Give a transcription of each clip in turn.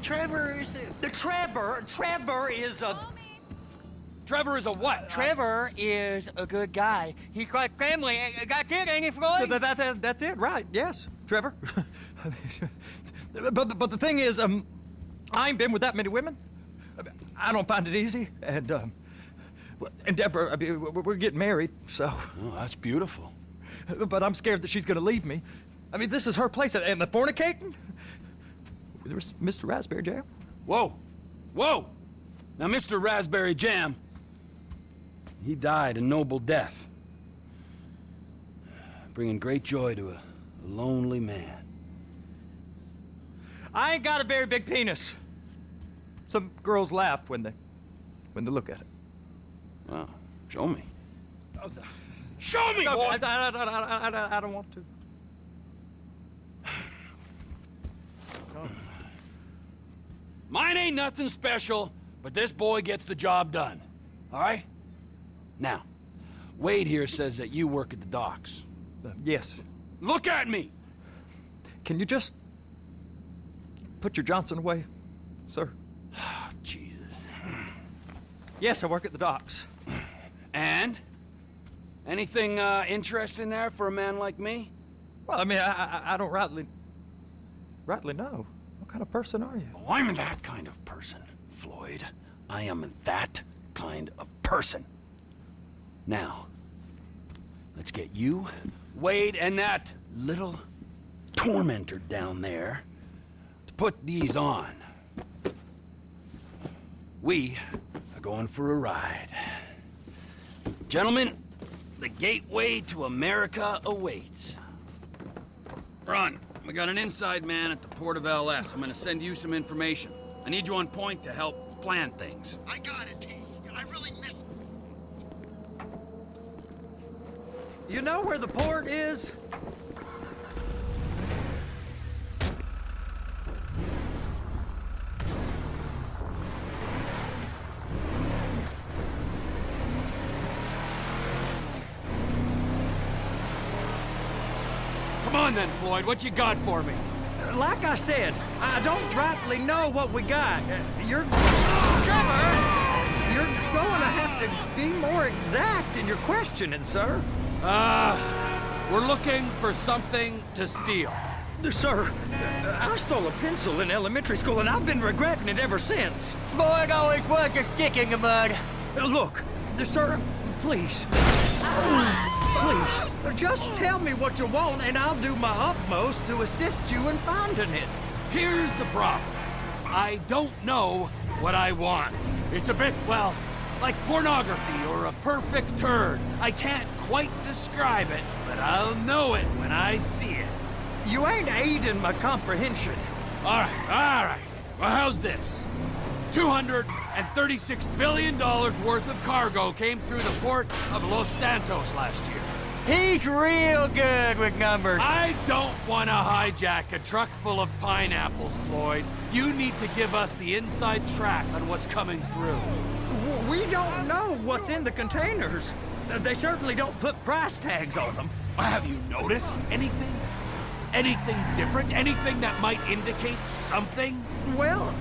Trevor is Trevor is a... Trevor is a what? Trevor is a good guy. He's like family. That's it, ain't it, Floyd? That's it, right? Yes, Trevor. but the thing is, I ain't been with that many women. I don't find it easy, and Deborah, I mean, we're getting married, so. Oh, that's beautiful. But I'm scared that she's gonna leave me. I mean, this is her place, and the fornicating. There's Mr. Raspberry Jam. Whoa, whoa! Now, Mr. Raspberry Jam, he died a noble death, bringing great joy to a lonely man. I ain't got a very big penis. Some girls laugh when they look at it. Oh, show me. Oh, Show me, boy! I don't want to. Mine ain't nothing special, but this boy gets the job done. All right? Now, Wade here says that you work at the docks. Yes. Look at me! Can you just put your Johnson away, sir? Oh, Jesus. Yes, I work at the docks. And? Anything interesting there for a man like me? Well, I mean, I don't rightly know. What kind of person are you? Oh, I'm that kind of person, Floyd. I am that kind of person. Now, let's get you, Wade, and that little tormentor down there to put these on. We are going for a ride. Gentlemen, the gateway to America awaits. Run. We got an inside man at the port of LS. I'm gonna send you some information. I need you on point to help plan things. I got it, T. I really miss... You know where the port is? Come on then, Floyd. What you got for me? Like I said, I don't rightly know what we got. You're... Trevor! You're going to have to be more exact in your questioning, sir. We're looking for something to steal. Sir, I stole a pencil in elementary school, and I've been regretting it ever since. Floyd always was a stick in the mud. Look, sir, please. Please, just tell me what you want, and I'll do my utmost to assist you in finding it. Here's the problem. I don't know what I want. It's a bit, well, like pornography or a perfect turd. I can't quite describe it, but I'll know it when I see it. You ain't aiding my comprehension. All right. Well, how's this? $236 billion worth of cargo came through the port of Los Santos last year. He's real good with numbers. I don't want to hijack a truck full of pineapples, Floyd. You need to give us the inside track on what's coming through. We don't know what's in the containers. They certainly don't put price tags on them. Have you noticed anything? Anything different? Anything that might indicate something? Well,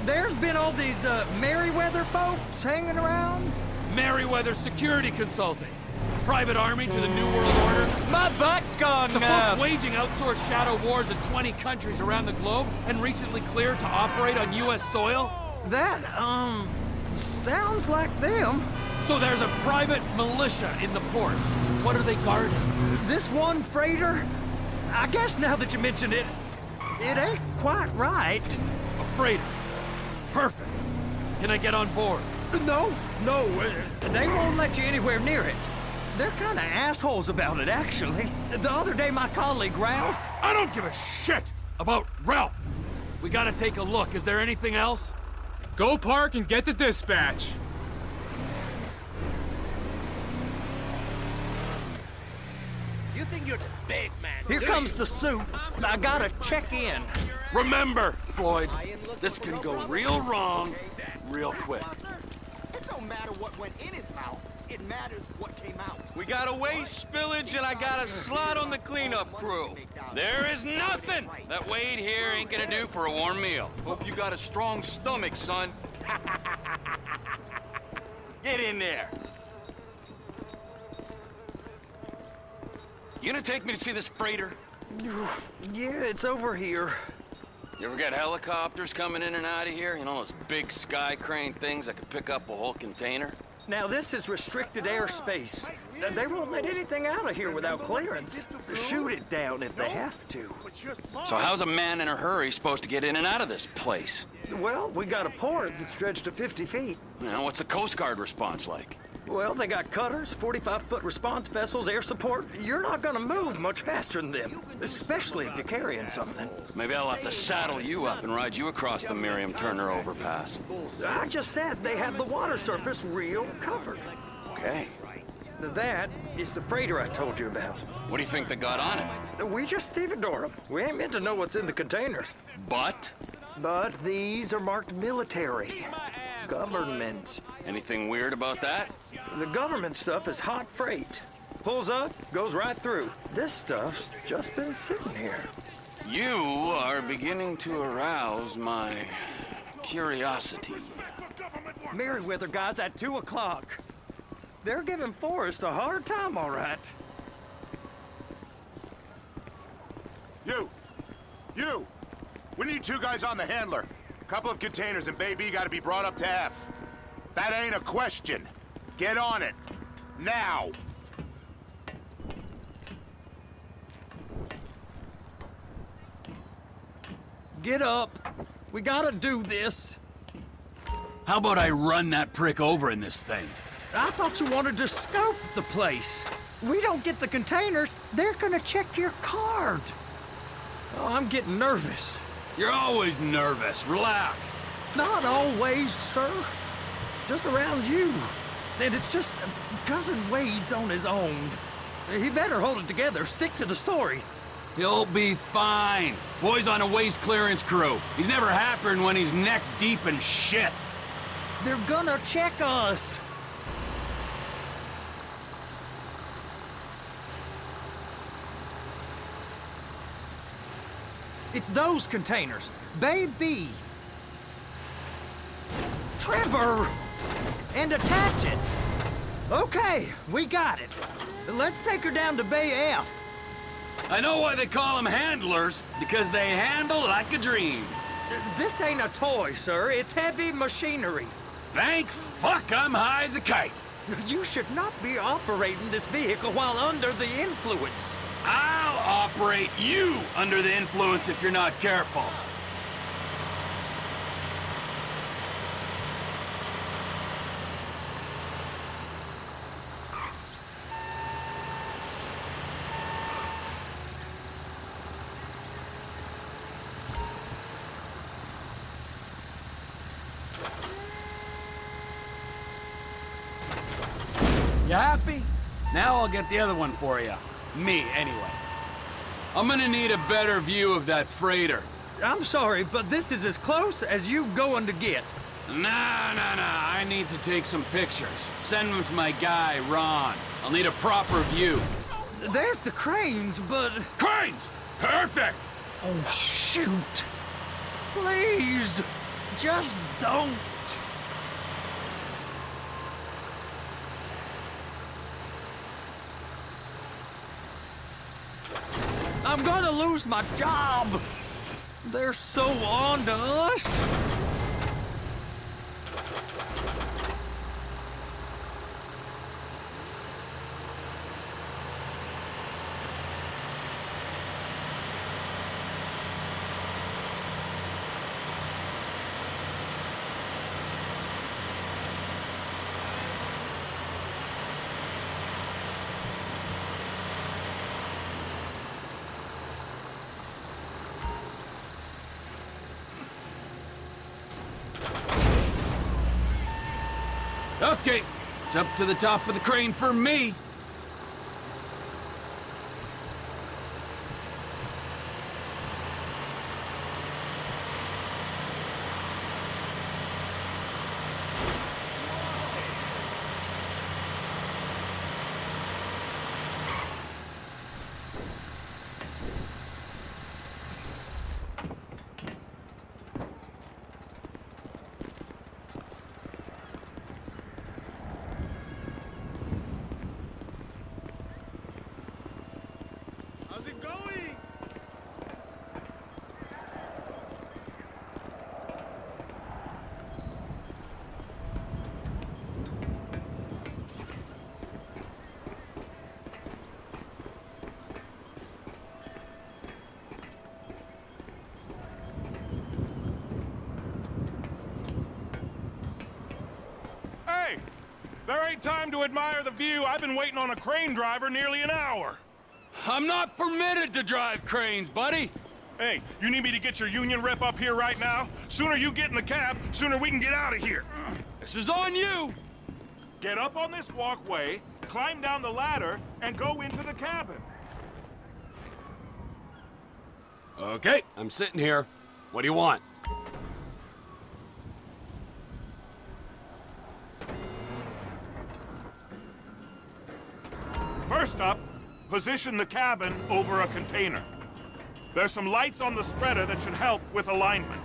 there's been all these Merryweather folks hanging around. Merryweather Security Consulting. Private army to the New World Order. My butt's gone The numb. folks waging outsourced shadow wars in 20 countries around the globe and recently cleared to operate on U.S. soil. That, sounds like them. So there's a private militia in the port. What are they guarding? This one freighter, I guess now that you mention it, it ain't quite right. A freighter. Perfect. Can I get on board? No, they won't let you anywhere near it. They're kind of assholes about it, actually. The other day, my colleague, Ralph... I don't give a shit about Ralph. We gotta take a look. Is there anything else? Go park and get to dispatch. You think you're the big man? Here comes the suit. I gotta check in. Remember, Floyd, this can go real wrong real quick. It don't matter what went in his mouth. It matters what came out. We got a waste spillage and I got a slot on the cleanup crew. There is nothing that Wade here ain't gonna do for a warm meal. Hope you got a strong stomach, son. Get in there. You gonna take me to see this freighter? Yeah, it's over here. You ever got helicopters coming in and out of here? You know, those big sky crane things that could pick up a whole container? Now, this is restricted airspace. They won't let anything out of here without clearance. Shoot it down if they have to. So how's a man in a hurry supposed to get in and out of this place? Well, we got a port that's stretched to 50 feet. You know, what's the Coast Guard response like? Well, they got cutters, 45-foot response vessels, air support. You're not gonna move much faster than them, especially if you're carrying something. Maybe I'll have to saddle you up and ride you across the Miriam Turner overpass. I just said they had the water surface real covered. Okay. That is the freighter I told you about. What do you think they got on it? We just stevedore them. We ain't meant to know what's in the containers. But? But these are marked military. Government. Anything weird about that? The government stuff is hot freight. Pulls up, goes right through. This stuff's just been sitting here. You are beginning to arouse my curiosity. Merriweather guys at 2 o'clock. They're giving Forrest a hard time, all right. You! We need 2 guys on the handler. A couple of containers and Bay B gotta be brought up to F. That ain't a question. Get on it. Now! Get up. We gotta do this. How about I run that prick over in this thing? I thought you wanted to scope the place. We don't get the containers, they're gonna check your card. Oh, I'm getting nervous. You're always nervous. Relax. Not always, sir. Just around you. And it's just Cousin Wade's on his own. He better hold it together, stick to the story. He'll be fine. Boy's on a waste clearance crew. He's never happier when he's neck deep in shit. They're gonna check us. It's those containers. Bay B. Trevor! And attach it. Okay, we got it. Let's take her down to Bay F. I know why they call them handlers, because they handle like a dream. This ain't a toy, sir. It's heavy machinery. Thank fuck I'm high as a kite. You should not be operating this vehicle while under the influence. I'll operate you under the influence if you're not careful. You happy? Now I'll get the other one for you. Me, anyway. I'm gonna need a better view of that freighter. I'm sorry, but this is as close as you going to get. Nah. I need to take some pictures. Send them to my guy, Ron. I'll need a proper view. There's the cranes, but... Cranes! Perfect! Oh, shoot. Please, just don't. I'm gonna lose my job. They're so on to us. Okay, it's up to the top of the crane for me. How's it going? Hey! There ain't time to admire the view. I've been waiting on a crane driver nearly an hour. I'm not permitted to drive cranes, buddy. Hey, you need me to get your union rep up here right now? Sooner you get in the cab, sooner we can get out of here. This is on you. Get up on this walkway, climb down the ladder, and go into the cabin. Okay, I'm sitting here. What do you want? First up, position the cabin over a container. There's some lights on the spreader that should help with alignment.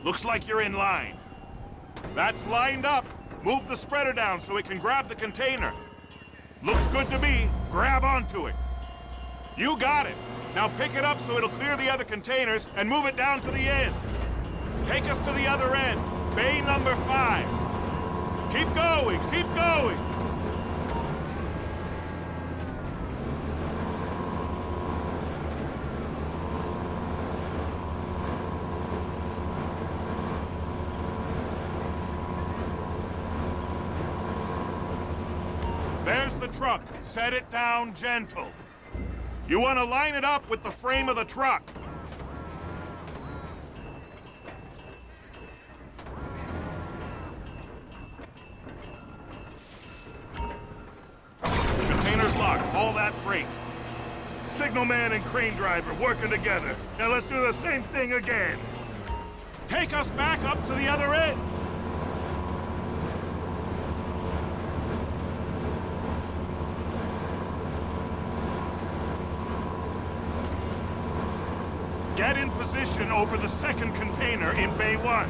Looks like you're in line. That's lined up. Move the spreader down so it can grab the container. Looks good to me. Grab onto it. You got it. Now pick it up so it'll clear the other containers and move it down to the end. Take us to the other end. Bay number 5. Keep going, keep going. There's the truck. Set it down gentle. You want to line it up with the frame of the truck. Container's locked. All that freight. Signalman and crane driver working together. Now let's do the same thing again. Take us back up to the other end. Get in position over the second container in Bay 1.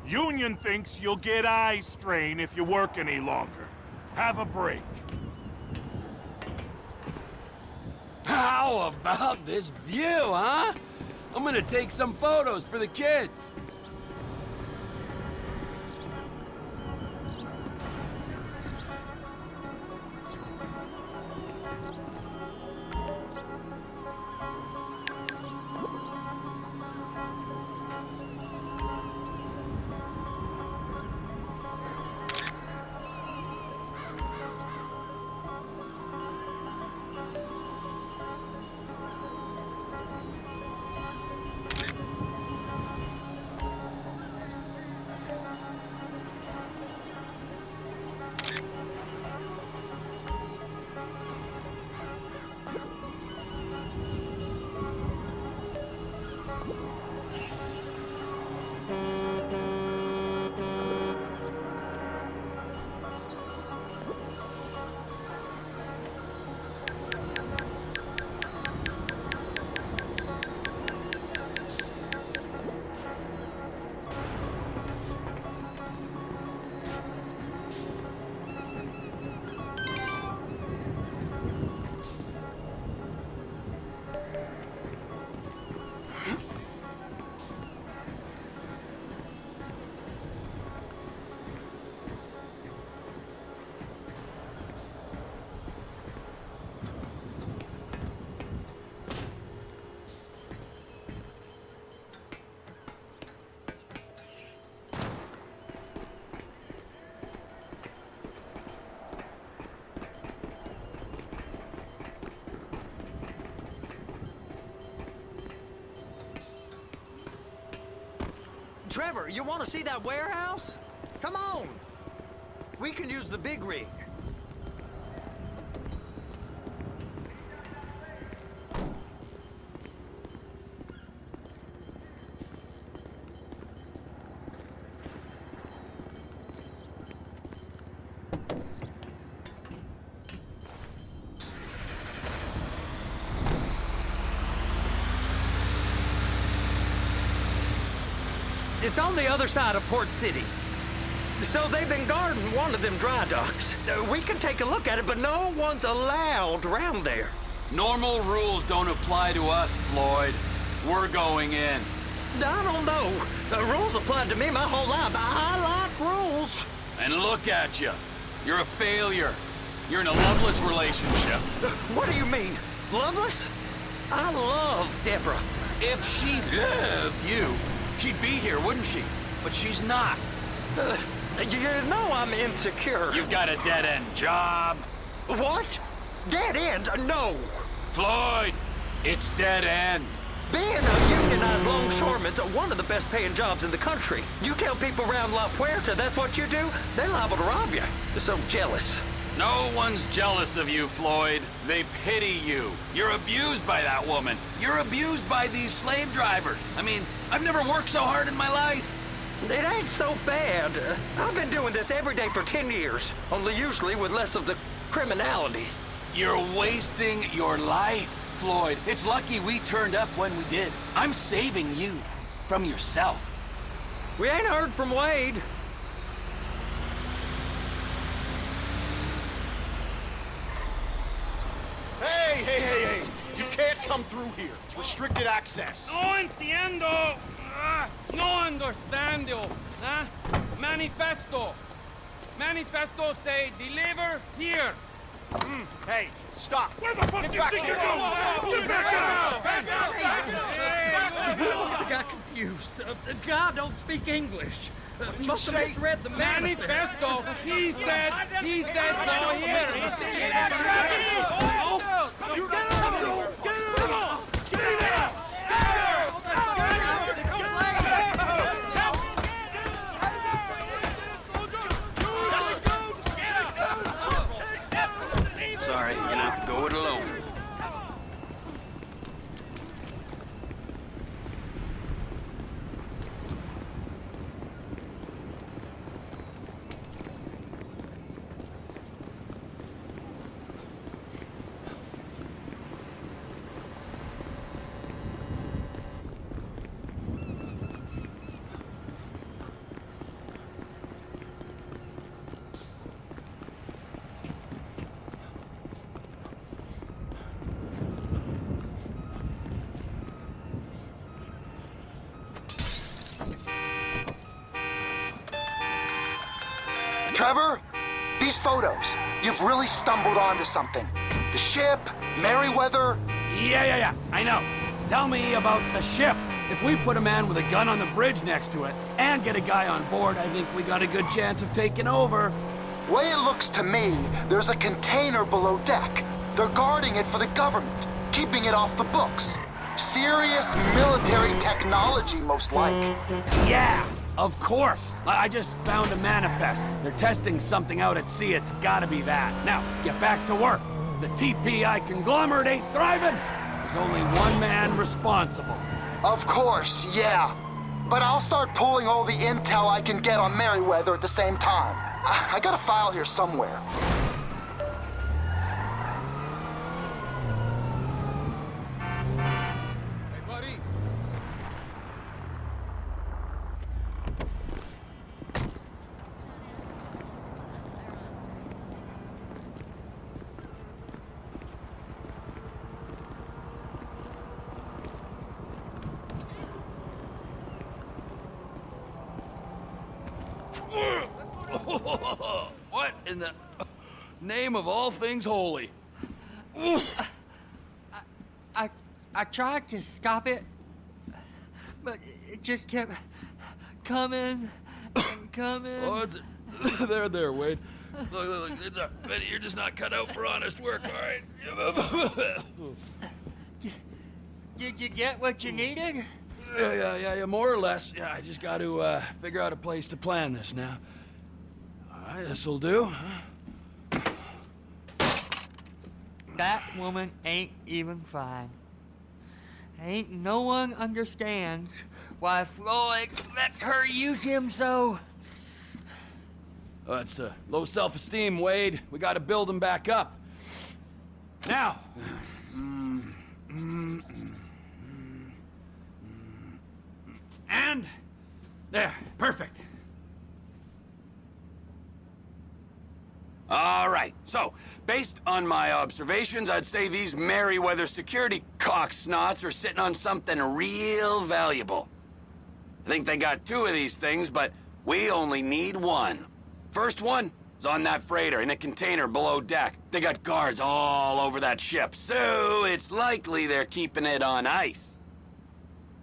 Union thinks you'll get eye strain if you work any longer. Have a break. How about this view, huh? I'm gonna take some photos for the kids. Trevor, you want to see that warehouse? Come on. We can use the big rig. It's on the other side of Port City. So they've been guarding one of them dry docks. We can take a look at it, but no one's allowed around there. Normal rules don't apply to us, Floyd. We're going in. I don't know. The rules applied to me my whole life. I like rules. And look at you. You're a failure. You're in a loveless relationship. What do you mean? Loveless? I love Deborah. If she loved you, she'd be here, wouldn't she? But she's not. You know I'm insecure. You've got a dead-end job. What? Dead end? No. Floyd, it's dead end. Being a unionized longshoreman's one of the best paying jobs in the country. You tell people around La Puerta that's what you do, they're liable to rob you. They're so jealous. No one's jealous of you, Floyd. They pity you. You're abused by that woman. You're abused by these slave drivers. I mean, I've never worked so hard in my life. It ain't so bad. I've been doing this every day for 10 years, only usually with less of the criminality. You're wasting your life, Floyd. It's lucky we turned up when we did. I'm saving you from yourself. We ain't heard from Wade. Hey! You can't come through here. It's restricted access. No entiendo. No understando. Manifesto. Manifesto say deliver here. Hey, stop. Where the fuck do you think you're going? Get back out! He must have got confused. God don't speak English. Must have misread the manifesto. Manifesto. He said go here. You get out! Get out! Get out! Sorry, you're gonna have to go it alone. Trevor, these photos, you've really stumbled onto something. The ship, Merryweather. Yeah. I know. Tell me about the ship. If we put a man with a gun on the bridge next to it and get a guy on board, I think we got a good chance of taking over. Way it looks to me, there's a container below deck. They're guarding it for the government, keeping it off the books. Serious military technology, most like. Yeah, of course. I just found a manifest. They're testing something out at sea. It's gotta be that. Now, get back to work. The TPI conglomerate ain't thriving. There's only one man responsible. Of course, yeah. But I'll start pulling all the intel I can get on Merryweather at the same time. I got a file here somewhere. Hey, buddy. What in the name of all things holy? I tried to stop it, but it just kept coming and coming. Oh, it's there, Wade. Look, it's Betty, you're just not cut out for honest work, all right? Did you get what you needed? Yeah, more or less. Yeah, I just got to figure out a place to plan this now. All right, this'll do. That woman ain't even fine. Ain't no one understands why Floyd lets her use him so. Oh, it's low self-esteem, Wade. We got to build him back up. Now. And there, perfect. All right, so, based on my observations, I'd say these Merryweather security cocksnots are sitting on something real valuable. I think they got 2 of these things, but we only need 1. First one is on that freighter in a container below deck. They got guards all over that ship, so it's likely they're keeping it on ice.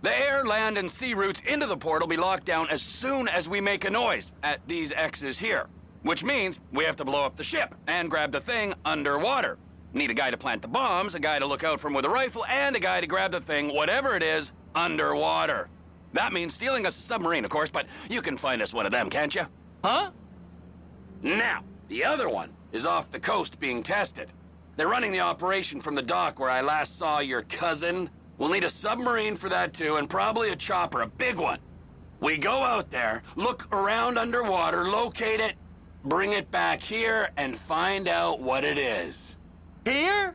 The air, land, and sea routes into the port will be locked down as soon as we make a noise at these X's here. Which means we have to blow up the ship and grab the thing underwater. Need a guy to plant the bombs, a guy to look out for him with a rifle, and a guy to grab the thing, whatever it is, underwater. That means stealing us a submarine, of course, but you can find us one of them, can't you? Huh? Now, the other one is off the coast being tested. They're running the operation from the dock where I last saw your cousin. We'll need a submarine for that too, and probably a chopper, a big one. We go out there, look around underwater, locate it, bring it back here, and find out what it is. Here?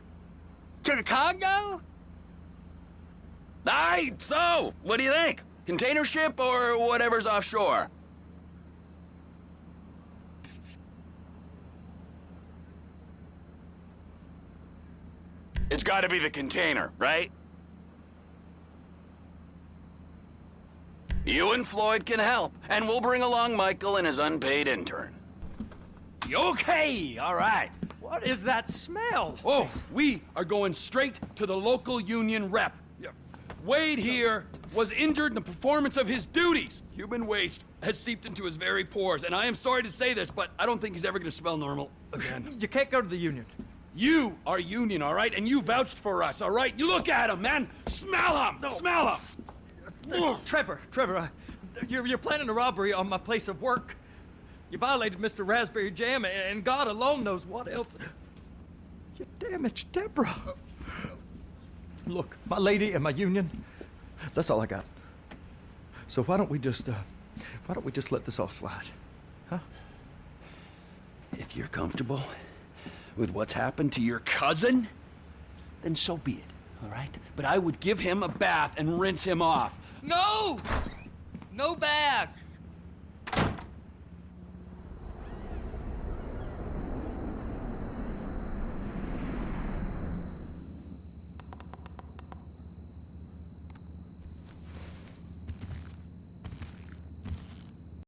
To the Congo? Aye, so, what do you think? Container ship or whatever's offshore? It's gotta be the container, right? You and Floyd can help, and we'll bring along Michael and his unpaid intern. Okay, all right. What is that smell? Oh, we are going straight to the local union rep. Wade here was injured in the performance of his duties. Human waste has seeped into his very pores, and I am sorry to say this, but I don't think he's ever going to smell normal again. You can't go to the union. You are union, all right? And you vouched for us, all right? You look at him, man. Smell him. No. Smell him. Trevor, you're planning a robbery on my place of work. You violated Mr. Raspberry Jam, and God alone knows what else. You damaged Deborah. Look, my lady and my union, that's all I got. So why don't we just let this all slide, huh? If you're comfortable with what's happened to your cousin, then so be it, all right? But I would give him a bath and rinse him off. No! No bath!